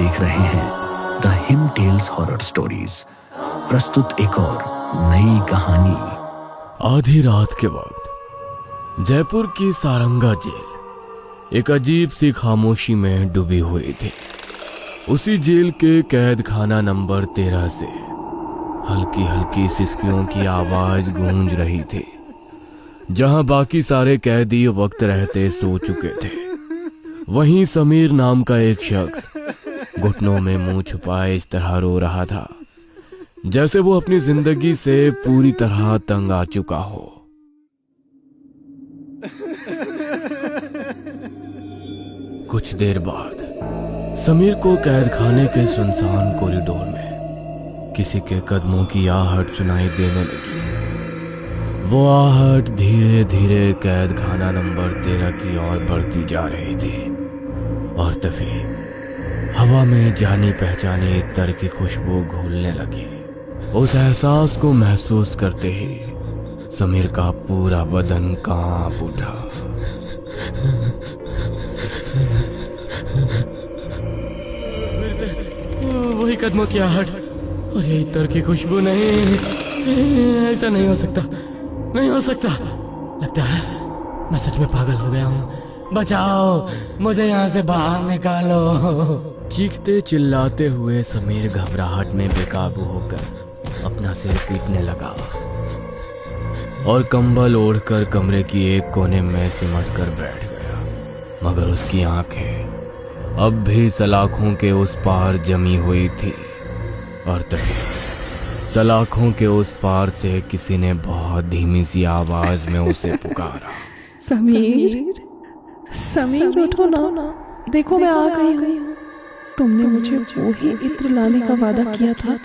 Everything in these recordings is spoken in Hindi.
देख रहे हैं the him tales horror stories. प्रस्तुत एक और नई कहानी। आधी रात के वक्त जयपुर की सारंगा जेल एक अजीब सी खामोशी में डूबी हुई थी। उसी जेल के कैद खाना नंबर 13 से हल्की हल्की सिसकियों की आवाज गूंज रही थी। जहां बाकी सारे कैदी वक्त रहते सो चुके थे, वहीं समीर नाम का एक शख्स घुटनों में मुंह छुपाए इस तरह रो रहा था जैसे वो अपनी जिंदगी से पूरी तरह तंग आ चुका हो। कुछ देर बाद समीर को कैद खाने के सुनसान कॉरिडोर में किसी के कदमों की आहट सुनाई देने लगी। वो आहट धीरे धीरे कैद खाना नंबर 13 की ओर बढ़ती जा रही थी और तभी हवा में जानी पहचानी इत्र की खुशबू घुलने लगी। उस एहसास को महसूस करते ही समीर का पूरा बदन कांप उठा। फिर से वही कदमों की आहट और ये इत्र की खुशबू। नहीं, ऐसा नहीं हो सकता, नहीं हो सकता। लगता है मैं सच में पागल हो गया हूँ। बचाओ, मुझे यहाँ से बाहर निकालो। चीखते चिल्लाते हुए समीर घबराहट में बेकाबू होकर अपना सिर पीटने लगा और कंबल ओढ़कर कमरे की एक कोने में सिमट कर बैठ गया। मगर उसकी आंखें अब भी सलाखों के उस पार जमी हुई थी और तभी सलाखों के उस पार से किसी ने बहुत धीमी सी आवाज में उसे पुकारा। समीर, समीर उठो ना, देखो मैं आ गई हूँ। तुमने मुझे वो ही इत्र लाने का वादा किया था।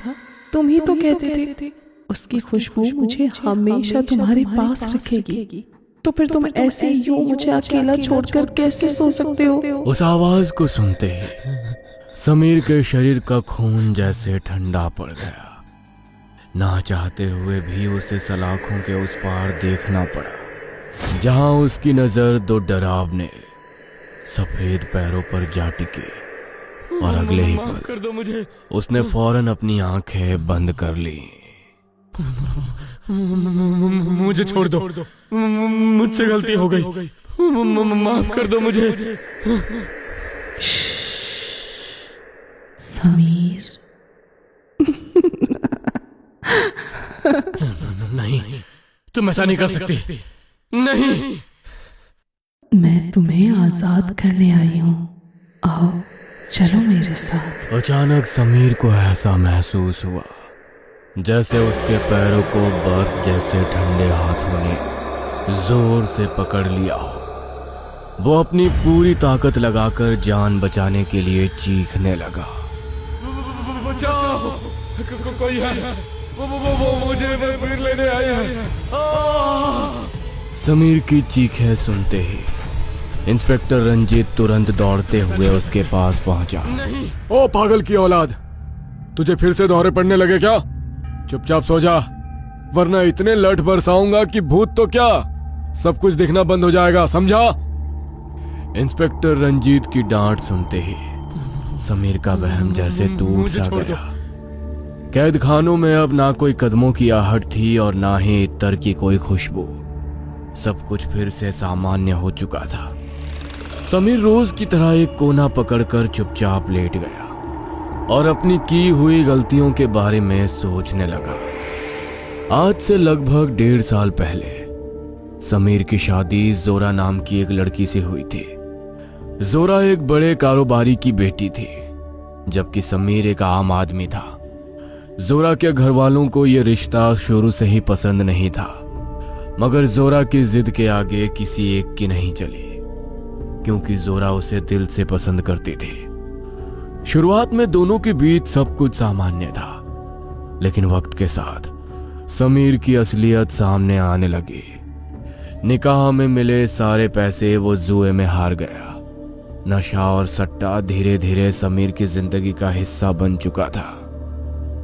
तुम ही तो कहते थे उसकी खुशबू मुझे हमेशा तुम्हारे पास रखेगी। तो फिर तुम ऐसे यूं मुझे अकेला छोड़कर कैसे सो सकते हो? उस आवाज को सुनते ही समीर के शरीर का खून जैसे ठंडा पड़ गया। ना चाहते हुए भी उसे सलाखों के उस पार देखना पड़ा, जहां उसकी नजर दो डरावने सफेद पैरों पर जा टिकी और अगले ही पल कर दो मुझे। उसने फौरन अपनी आंखें बंद कर ली। मुझे छोड़ दो, मुझसे गलती हो गई, माफ कर दो मुझे। समीर, नहीं, तुम ऐसा नहीं कर सकती। नहीं, मैं तुम्हें आजाद करने आई हूँ। आओ चलो मेरे साथ। अचानक समीर को ऐसा महसूस हुआ जैसे उसके पैरों को बर्फ जैसे ठंडे हाथों ने जोर से पकड़ लिया हो। वो अपनी पूरी ताकत लगाकर जान बचाने के लिए चीखने लगा। बचाओ, कोई है, वो मुझे फिर लेने आया है। समीर की चीखें सुनते ही इंस्पेक्टर रंजीत तुरंत दौड़ते हुए उसके पास पहुंचा। ओ पागल की औलाद, तुझे फिर से दौरे पड़ने लगे क्या? चुपचाप सो जा, वरना इतने लठ बरसाऊंगा कि भूत तो क्या सब कुछ दिखना बंद हो जाएगा, समझा? इंस्पेक्टर रंजीत की डांट सुनते ही समीर का वहम जैसे टूट सा गया। कैद खानों में अब ना कोई कदमों की आहट थी और ना ही इत्र की कोई खुशबू। सब कुछ फिर से सामान्य हो चुका था। समीर रोज की तरह एक कोना पकड़कर चुपचाप लेट गया और अपनी की हुई गलतियों के बारे में सोचने लगा। आज से लगभग 1.5 साल पहले समीर की शादी जोरा नाम की एक लड़की से हुई थी। जोरा एक बड़े कारोबारी की बेटी थी, जबकि समीर एक आम आदमी था। जोरा के घर वालों को यह रिश्ता शुरू से ही पसंद नहीं था, मगर जोरा की जिद के आगे किसी एक की नहीं चली, क्योंकि जोरा उसे दिल से पसंद करती थी। शुरुआत में दोनों के बीच सब कुछ सामान्य था, लेकिन वक्त के साथ समीर की असलियत सामने आने लगी। निकाह में मिले सारे पैसे वो जुए में हार गया। नशा और सट्टा धीरे धीरे समीर की जिंदगी का हिस्सा बन चुका था।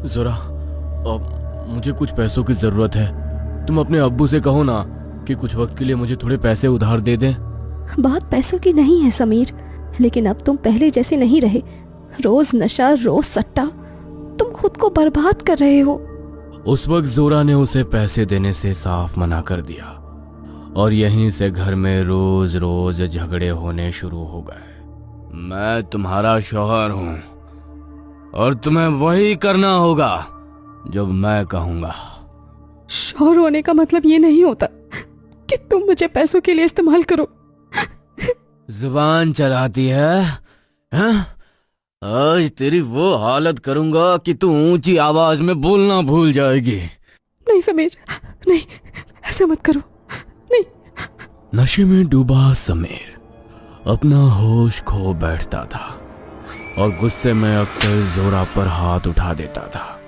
जोरा, अब मुझे कुछ पैसों की जरूरत है। तुम अपने अब्बू से कहो ना कि कुछ वक्त के लिए मुझे थोड़े पैसे उधार दे दें। बात पैसों की नहीं है समीर, लेकिन अब तुम पहले जैसे नहीं रहे। रोज नशा, रोज सट्टा, तुम खुद को बर्बाद कर रहे हो। उस वक्त जोरा ने उसे पैसे देने से साफ मना कर दिया और यहीं से घर में रोज रोज झगड़े होने शुरू हो गए। मैं तुम्हारा शौहर हूं और तुम्हें वही करना होगा जो मैं कहूंगा। शौहर होने का मतलब ये नहीं होता कि तुम मुझे पैसों के लिए इस्तेमाल करो। जुबान चलाती है, हैं? आज तेरी वो हालत करूंगा कि तू ऊंची आवाज में बोलना भूल जाएगी। नहीं समीर, नहीं, ऐसा मत करो, नहीं। नशे में डूबा समीर अपना होश खो बैठता था और गुस्से में अक्सर जोरा पर हाथ उठा देता था।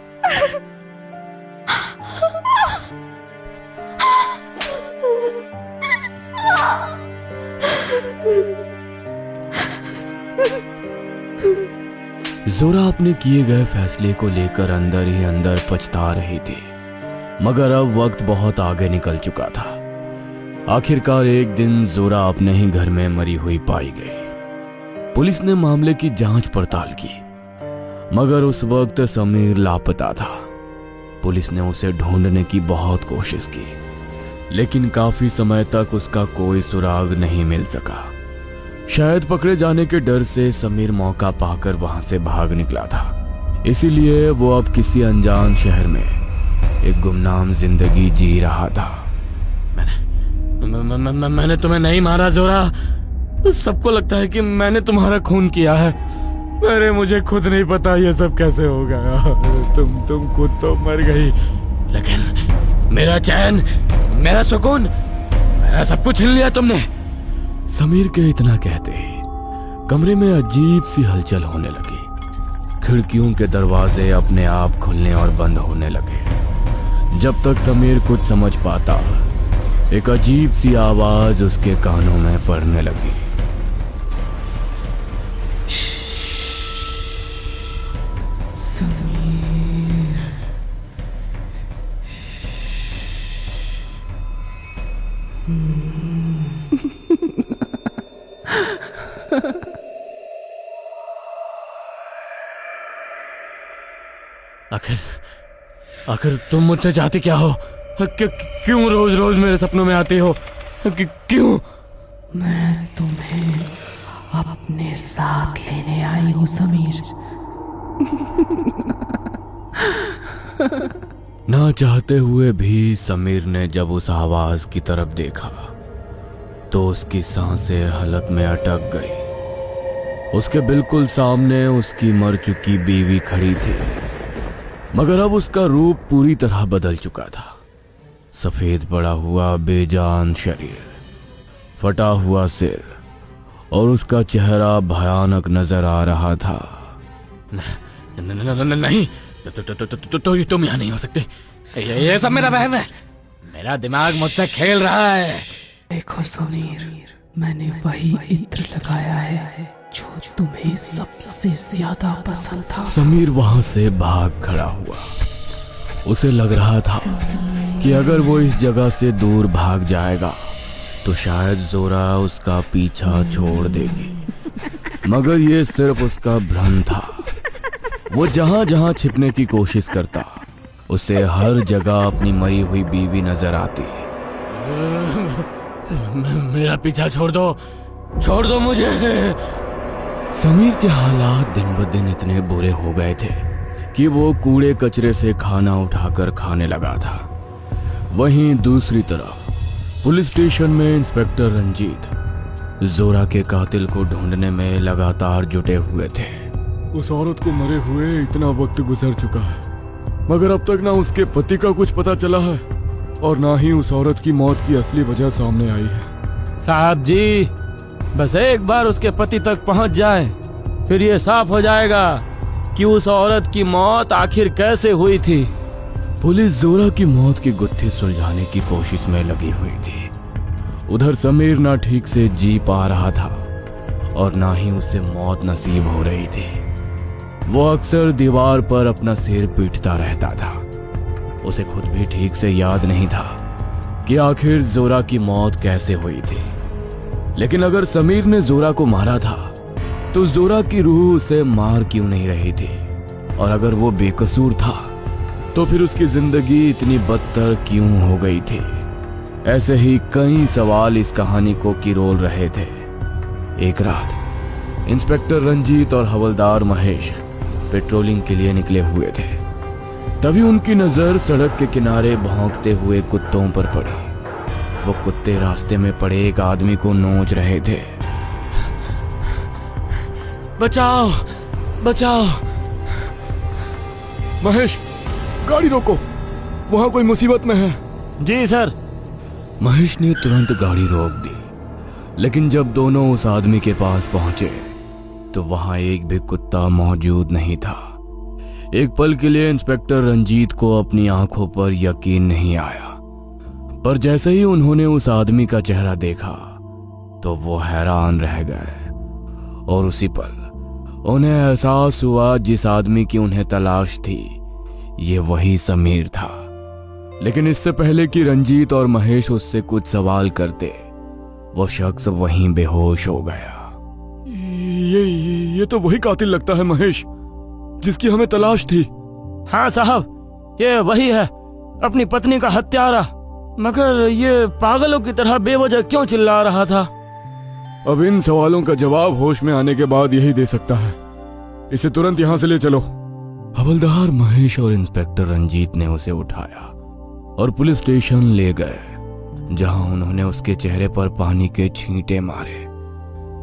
जोरा अपने किए गए फैसले को लेकर अंदर ही अंदर पछता रही थी, मगर अब वक्त बहुत आगे निकल चुका था। आखिरकार एक दिन जोरा अपने ही घर में मरी हुई पाई गई। पुलिस ने मामले की जांच पड़ताल की, मगर उस वक्त समीर लापता था। पुलिस ने उसे ढूंढने की बहुत कोशिश की, लेकिन काफी समय तक उसका कोई सुराग नहीं मिल सका। शायद पकड़े जाने के डर से समीर मौका पाकर वहां से भाग निकला था। इसीलिए वो अब किसी अनजान शहर में एक गुमनाम जिंदगी जी रहा था। मैंने तुम्हें नहीं मारा जोरा। सबको लगता है कि मैंने तुम्हारा खून किया है। अरे मुझे खुद नहीं पता ये सब कैसे हो गया। तुम खुद तो मर गई, लेकिन मेरा चैन, मेरा सुकून, मेरा सब कुछ छीन लिया तुमने। समीर के इतना कहते ही कमरे में अजीब सी हलचल होने लगी। खिड़कियों के दरवाजे अपने आप खुलने और बंद होने लगे। जब तक समीर कुछ समझ पाता, एक अजीब सी आवाज उसके कानों में पड़ने लगी। आखिर तुम मुझसे चाहती क्या हो? क्यों रोज रोज मेरे सपनों में आती हो? क्यों? मैं तुम्हें अपने साथ लेने आई हूं समीर। ना चाहते हुए भी समीर ने जब उस आवाज की तरफ देखा तो उसकी सांसें हलक में अटक गई। उसके बिल्कुल सामने उसकी मर चुकी बीवी खड़ी थी, मगर अब उसका रूप पूरी तरह बदल चुका था। सफेद पड़ा हुआ बेजान शरीर, फटा हुआ सिर और उसका चेहरा भयानक नजर आ रहा था। नहीं, तुम यहाँ नहीं हो सकते। ये सब मेरा वहम है। मेरा दिमाग मुझसे खेल रहा है। देखो समीर, मैंने वही इत्र लगाया है जो तुम्हें सबसे ज्यादा पसंद था। समीर वहां से भाग खड़ा हुआ। उसे लग रहा था कि अगर वो इस जगह से दूर भाग जाएगा तो शायद जोरा उसका पीछा छोड़ देगी, मगर ये सिर्फ उसका भ्रम था। वो जहां जहां छिपने की कोशिश करता, उसे हर जगह अपनी मरी हुई बीवी नजर आती। मेरा पीछा छोड़ दो मुझे। समीर के हालात दिन ब दिन इतने बुरे हो गए थे कि वो कूड़े कचरे से खाना उठाकर खाने लगा था। वहीं दूसरी तरफ पुलिस स्टेशन में इंस्पेक्टर रंजीत जोरा के कातिल को ढूंढने में लगातार जुटे हुए थे। उस औरत को मरे हुए इतना वक्त गुजर चुका है, मगर अब तक ना उसके पति का कुछ पता चला है और ना ही उस औरत की मौत की असली वजह सामने आई है। साहब जी, बस एक बार उसके पति तक पहुंच जाए, फिर ये साफ हो जाएगा कि उस औरत की मौत आखिर कैसे हुई थी। पुलिस जोरा की मौत की गुत्थी सुलझाने की कोशिश में लगी हुई थी। उधर समीर ना ठीक से जी पा रहा था और ना ही उसे मौत नसीब हो रही थी। वो अक्सर दीवार पर अपना सिर पीटता रहता था। उसे खुद भी ठीक से याद नहीं था कि आखिर जोरा की मौत कैसे हुई थी। लेकिन अगर समीर ने जोरा को मारा था तो जोरा की रूह उसे मार क्यों नहीं रही थी, और अगर वो बेकसूर था तो फिर उसकी जिंदगी इतनी बदतर क्यों हो गई थी। ऐसे ही कई सवाल इस कहानी को किरोल रहे थे। एक रात इंस्पेक्टर रंजीत और हवलदार महेश पेट्रोलिंग के लिए निकले हुए थे। तभी उनकी नजर सड़क के किनारे भौंकते हुए कुत्तों पर पड़ी। वो कुत्ते रास्ते में पड़े एक आदमी को नोच रहे थे। बचाओ बचाओ। महेश, गाड़ी रोको, वहां कोई मुसीबत में है। जी सर। महेश ने तुरंत गाड़ी रोक दी, लेकिन जब दोनों उस आदमी के पास पहुंचे तो वहां एक भी कुत्ता मौजूद नहीं था। एक पल के लिए इंस्पेक्टर रंजीत को अपनी आंखों पर यकीन नहीं आया, पर जैसे ही उन्होंने उस आदमी का चेहरा देखा तो वो हैरान रह गए। और उसी पल उन्हें एहसास हुआ जिस आदमी की उन्हें तलाश थी ये वही समीर था। लेकिन इससे पहले कि रंजीत और महेश उससे कुछ सवाल करते, वो शख्स वहीं बेहोश हो गया। ये तो वही कातिल लगता है महेश, जिसकी हमें तलाश थी। हाँ साहब, ये वही है, अपनी पत्नी का हत्यारा। मगर ये पागलों की तरह बेवजह क्यों चिल्ला रहा था? अब इन सवालों का जवाब होश में आने के बाद यही दे सकता है। इसे तुरंत यहाँ से ले चलो। हवलदार महेश और इंस्पेक्टर रंजीत ने उसे उठाया और पुलिस स्टेशन ले गए, जहां उन्होंने उसके चेहरे पर पानी के छींटे मारे,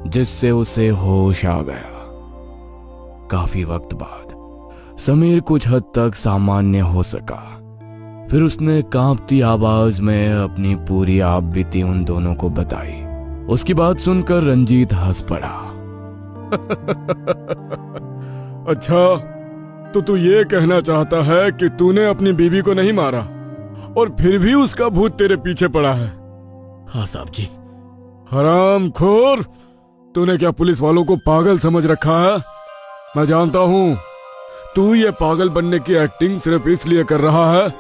जिससे उसे होश आ गया। काफी वक्त बाद समीर कुछ हद तक सामान्य हो सका। फिर उसने कांपती आवाज में अपनी पूरी आप बीती उन दोनों को बताई। उसकी बात सुनकर रंजीत हंस पड़ा। अच्छा, तो तू ये कहना चाहता है कि तूने अपनी बीवी को नहीं मारा और फिर भी उसका भूत तेरे पीछे पड़ा है? हाँ साहब जी। हरामखोर, तूने क्या पुलिस वालों को पागल समझ रखा है? मैं जानता हूँ तू ये पागल बनने की एक्टिंग सिर्फ इसलिए कर रहा है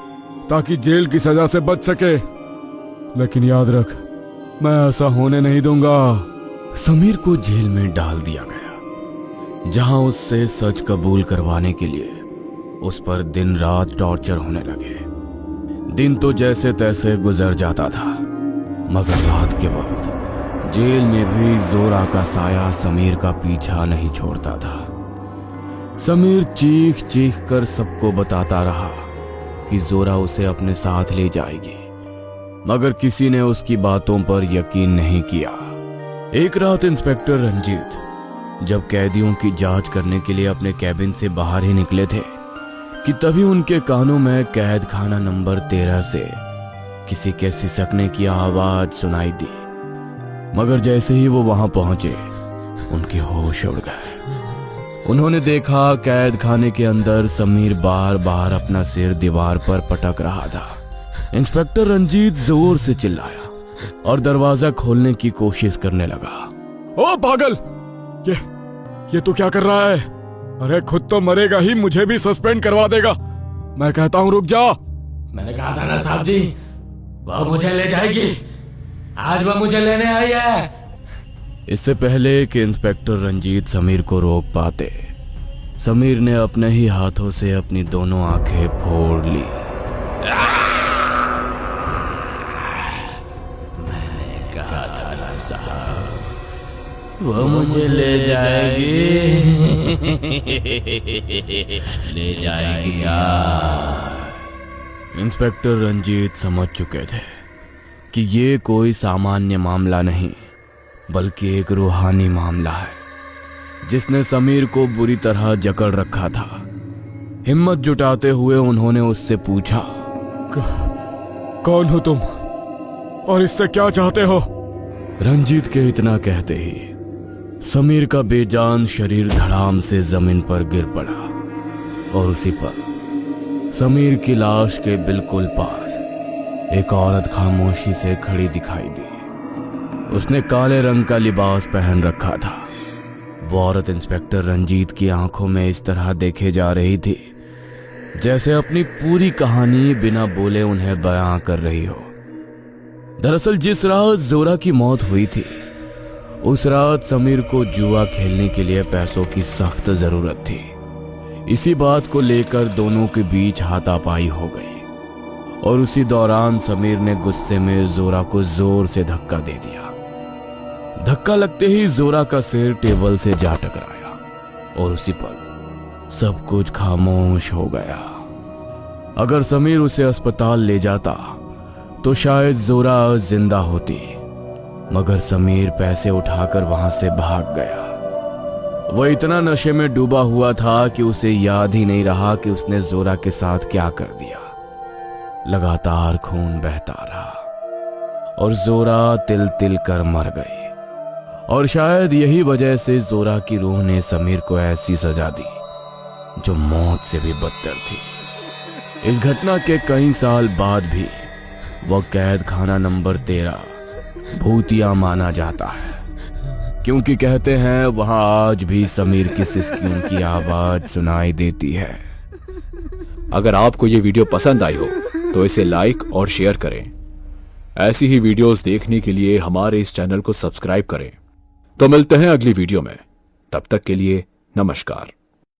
ताकि जेल की सजा से बच सके, लेकिन याद रख, मैं ऐसा होने नहीं दूंगा। समीर को जेल में डाल दिया गया, जहां उससे सच कबूल करवाने के लिए उस पर दिन रात टॉर्चर होने लगे। दिन तो जैसे तैसे गुजर जाता था, मगर रात के वक्त जेल में भी जोरा का साया समीर का पीछा नहीं छोड़ता था। समीर चीख चीख कर सबको बताता रहा कि जोरा उसे अपने साथ ले जाएगी, मगर किसी ने उसकी बातों पर यकीन नहीं किया। एक रात इंस्पेक्टर रंजीत जब कैदियों की जांच करने के लिए अपने कैबिन से बाहर ही निकले थे कि तभी उनके कानों में कैद खाना नंबर 13 से किसी के सिसकने की आवाज सुनाई दी। मगर जैसे ही वो वहां पहुंचे, उनके होश उड़ गए। उन्होंने देखा कैद खाने के अंदर समीर बार बार अपना सिर दीवार पर पटक रहा था। इंस्पेक्टर रंजीत जोर से चिल्लाया और दरवाजा खोलने की कोशिश करने लगा। ओ पागल, ये तू क्या कर रहा है? अरे खुद तो मरेगा ही, मुझे भी सस्पेंड करवा देगा। मैं कहता हूँ रुक जा। मैंने कहा था ना साहब जी, वह मुझे ले जाएगी। आज वह मुझे लेने आई है। इससे पहले कि इंस्पेक्टर रंजीत समीर को रोक पाते, समीर ने अपने ही हाथों से अपनी दोनों आंखें फोड़ ली। मैंने कहा था ना साहब, वह मुझे ले जाएगी। ले जाएगी यार। इंस्पेक्टर रंजीत समझ चुके थे कि ये कोई सामान्य मामला नहीं, बल्कि एक रूहानी मामला है जिसने समीर को बुरी तरह जकड़ रखा था। हिम्मत जुटाते हुए उन्होंने उससे पूछा, कौन हो तुम और इससे क्या चाहते हो? रंजीत के इतना कहते ही समीर का बेजान शरीर धड़ाम से जमीन पर गिर पड़ा और उसी पर समीर की लाश के बिल्कुल पास एक औरत खामोशी से खड़ी दिखाई दी। उसने काले रंग का लिबास पहन रखा था। वो औरत इंस्पेक्टर रंजीत की आंखों में इस तरह देखे जा रही थी जैसे अपनी पूरी कहानी बिना बोले उन्हें बयां कर रही हो। दरअसल जिस रात जोरा की मौत हुई थी उस रात समीर को जुआ खेलने के लिए पैसों की सख्त जरूरत थी। इसी बात को लेकर दोनों के बीच हाथापाई हो गई और उसी दौरान समीर ने गुस्से में जोरा को जोर से धक्का दे दिया। धक्का लगते ही जोरा का सिर टेबल से जा टकराया और उसी पल सब कुछ खामोश हो गया। अगर समीर उसे अस्पताल ले जाता तो शायद जोरा जिंदा होती, मगर समीर पैसे उठाकर वहां से भाग गया। वह इतना नशे में डूबा हुआ था कि उसे याद ही नहीं रहा कि उसने जोरा के साथ क्या कर दिया। लगातार खून बहता रहा और जोरा तिल तिल कर मर गई। और शायद यही वजह से जोरा की रूह ने समीर को ऐसी सजा दी जो मौत से भी बदतर थी। इस घटना के कई साल बाद भी वह कैद खाना नंबर 13 भूतिया माना जाता है, क्योंकि कहते हैं वहां आज भी समीर की सिसकियों की आवाज सुनाई देती है। अगर आपको ये वीडियो पसंद आई हो तो इसे लाइक और शेयर करें। ऐसी ही वीडियोस देखने के लिए हमारे इस चैनल को सब्सक्राइब करें। तो मिलते हैं अगली वीडियो में, तब तक के लिए नमस्कार।